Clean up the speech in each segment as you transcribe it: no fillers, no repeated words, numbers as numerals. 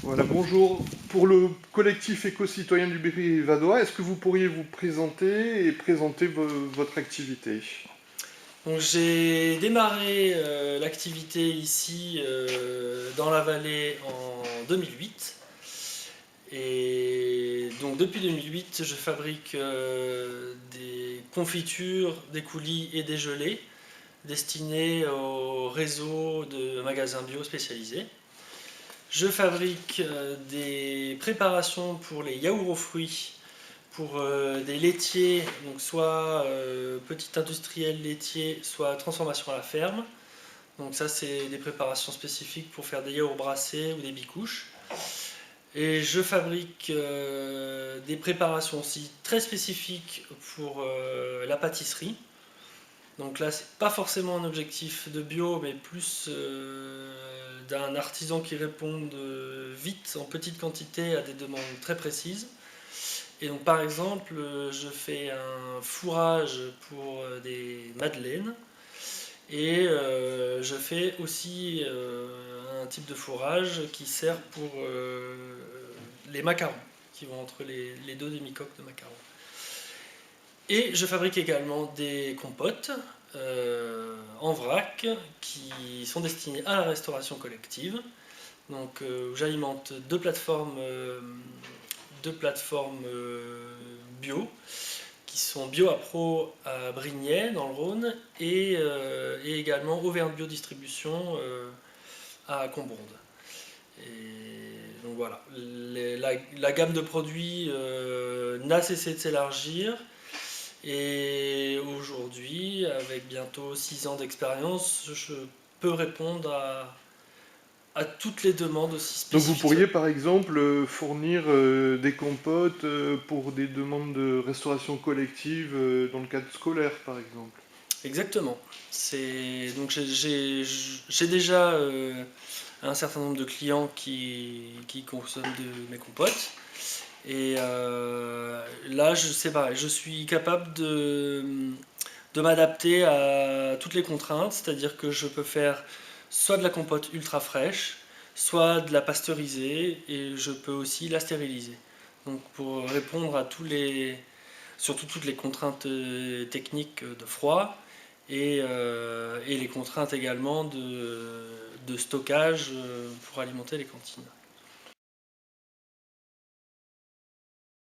Voilà, bonjour. Pour le collectif éco-citoyen du Berry Vadois, est-ce que vous pourriez vous présenter et présenter votre activité? Donc j'ai démarré l'activité ici dans la vallée en 2008. Et donc depuis 2008, je fabrique des confitures, des coulis et des gelées destinés au réseau de magasins bio spécialisés. Je fabrique des préparations pour les yaourts aux fruits, pour des laitiers, donc soit petit industriel laitier, soit transformation à la ferme. Donc ça, c'est des préparations spécifiques pour faire des yaourts brassés ou des bicouches. Et je fabrique des préparations aussi très spécifiques pour la pâtisserie. Donc là, c'est pas forcément un objectif de bio, mais plus d'un artisan qui réponde vite, en petite quantité, à des demandes très précises. Et donc par exemple, je fais un fourrage pour des madeleines et je fais aussi un type de fourrage qui sert pour les macarons, qui vont entre les deux demi-coques de macarons. Et je fabrique également des compotes en vrac qui sont destinées à la restauration collective. Donc j'alimente deux plateformes bio qui sont BioApro à Brignais dans le Rhône et également Auvergne Biodistribution à Combronde. Et donc voilà, la gamme de produits n'a cessé de s'élargir et aujourd'hui, avec bientôt 6 ans d'expérience, je peux répondre à toutes les demandes aussi Donc vous spécifiques. pourriez par exemple fournir des compotes pour des demandes de restauration collective dans le cadre scolaire par exemple. Exactement. Donc j'ai déjà un certain nombre de clients qui consomment de mes compotes. Et là, c'est pareil, je suis capable de m'adapter à toutes les contraintes, c'est-à-dire que je peux faire soit de la compote ultra fraîche, soit de la pasteurisée, et je peux aussi la stériliser. Donc pour répondre à surtout toutes les contraintes techniques de froid, et les contraintes également de stockage pour alimenter les cantines.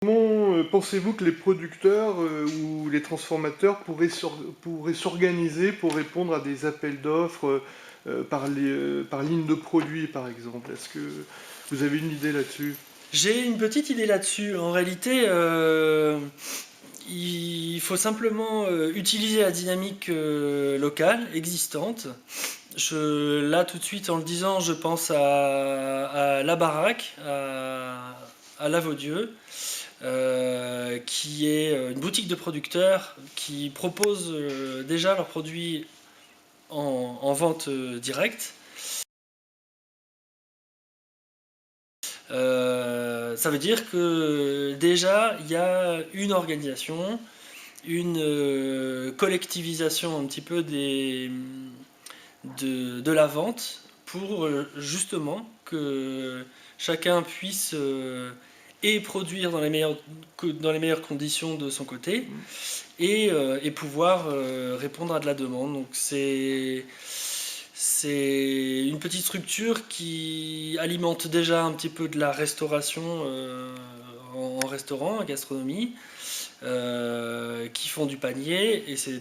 Comment pensez-vous que les producteurs ou les transformateurs pourraient s'organiser pour répondre à des appels d'offres par ligne de produits, par exemple? Est-ce que vous avez une idée là-dessus? J'ai une petite idée là-dessus. En réalité, il faut simplement utiliser la dynamique locale existante. Là, tout de suite, en le disant, je pense à La Baraque, à Lavaudieu, qui est une boutique de producteurs qui propose déjà leurs produits en vente directe. Ça veut dire que déjà il y a une organisation, une collectivisation un petit peu de la vente pour justement que chacun puisse et produire dans les meilleures conditions de son côté et pouvoir répondre à de la demande. Donc c'est une petite structure qui alimente déjà un petit peu de la restauration en restaurant, en gastronomie, qui font du panier, et c'est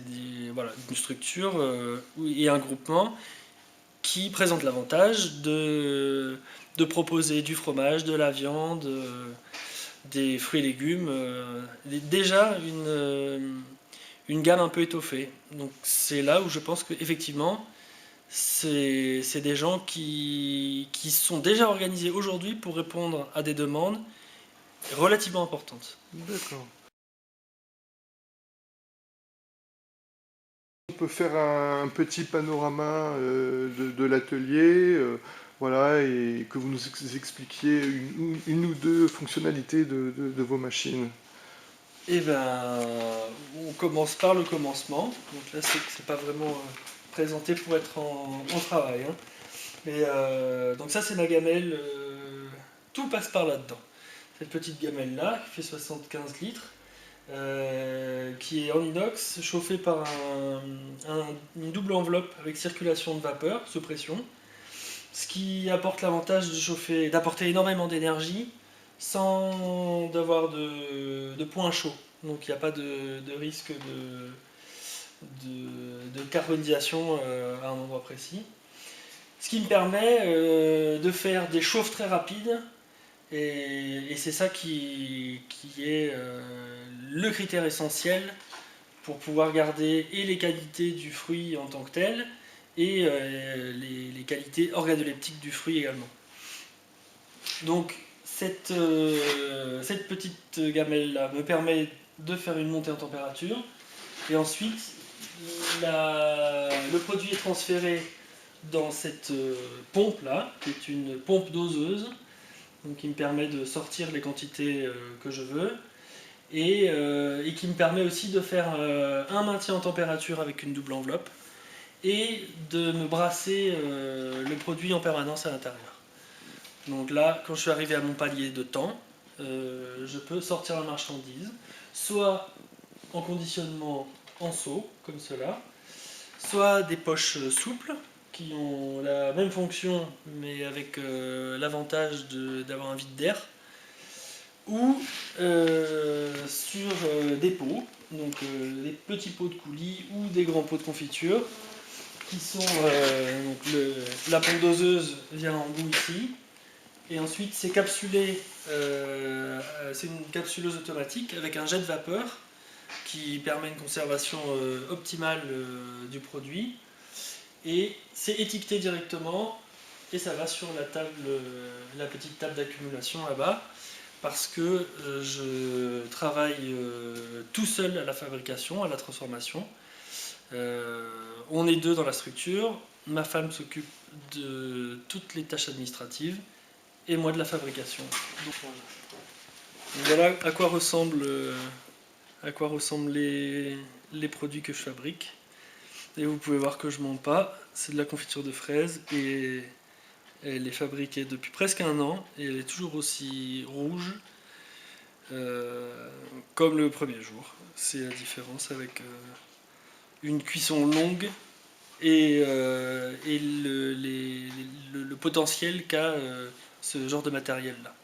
voilà, une structure et un groupement qui présente l'avantage de proposer du fromage, de la viande, des fruits et légumes, déjà une gamme un peu étoffée. Donc c'est là où je pense qu'effectivement, c'est des gens qui sont déjà organisés aujourd'hui pour répondre à des demandes relativement importantes. D'accord. On peut faire un petit panorama de l'atelier, voilà, et que vous nous expliquiez une ou deux fonctionnalités de vos machines. Et ben, on commence par le commencement. Donc là, c'est pas vraiment présenté pour être en travail. Hein. Mais, donc ça c'est ma gamelle, tout passe par là-dedans. Cette petite gamelle-là, qui fait 75 litres, qui est en inox, chauffée par une double enveloppe avec circulation de vapeur sous pression, ce qui apporte l'avantage d'apporter énormément d'énergie sans d'avoir de point chaud. Donc il n'y a pas de risque de carbonisation à un endroit précis. Ce qui me permet de faire des chauffes très rapides, et c'est ça qui est le critère essentiel pour pouvoir garder et les qualités du fruit en tant que tel, et les qualités organoleptiques du fruit également. Donc cette petite gamelle-là me permet de faire une montée en température, et ensuite le produit est transféré dans cette pompe-là, qui est une pompe doseuse, donc qui me permet de sortir les quantités que je veux, et qui me permet aussi de faire un maintien en température avec une double enveloppe, et de me brasser le produit en permanence à l'intérieur. Donc là, quand je suis arrivé à mon palier de temps, je peux sortir la marchandise, soit en conditionnement en seau, comme cela, soit des poches souples, qui ont la même fonction, mais avec l'avantage d'avoir un vide d'air, ou sur des pots, donc des petits pots de coulis ou des grands pots de confiture, qui sont la pompe doseuse vient en bout ici, et ensuite c'est capsulé, c'est une capsuleuse automatique avec un jet de vapeur qui permet une conservation optimale du produit, et c'est étiqueté directement, et ça va sur la table, la petite table d'accumulation là-bas, parce que je travaille tout seul à la fabrication, à la transformation. On est deux dans la structure, ma femme s'occupe de toutes les tâches administratives et moi de la fabrication. Donc voilà à quoi ressemblent les produits que je fabrique. Et vous pouvez voir que je ne mens pas, c'est de la confiture de fraises, et elle est fabriquée depuis presque 1 an et elle est toujours aussi rouge comme le premier jour. C'est la différence avec une cuisson longue et le potentiel qu'a ce genre de matériel-là.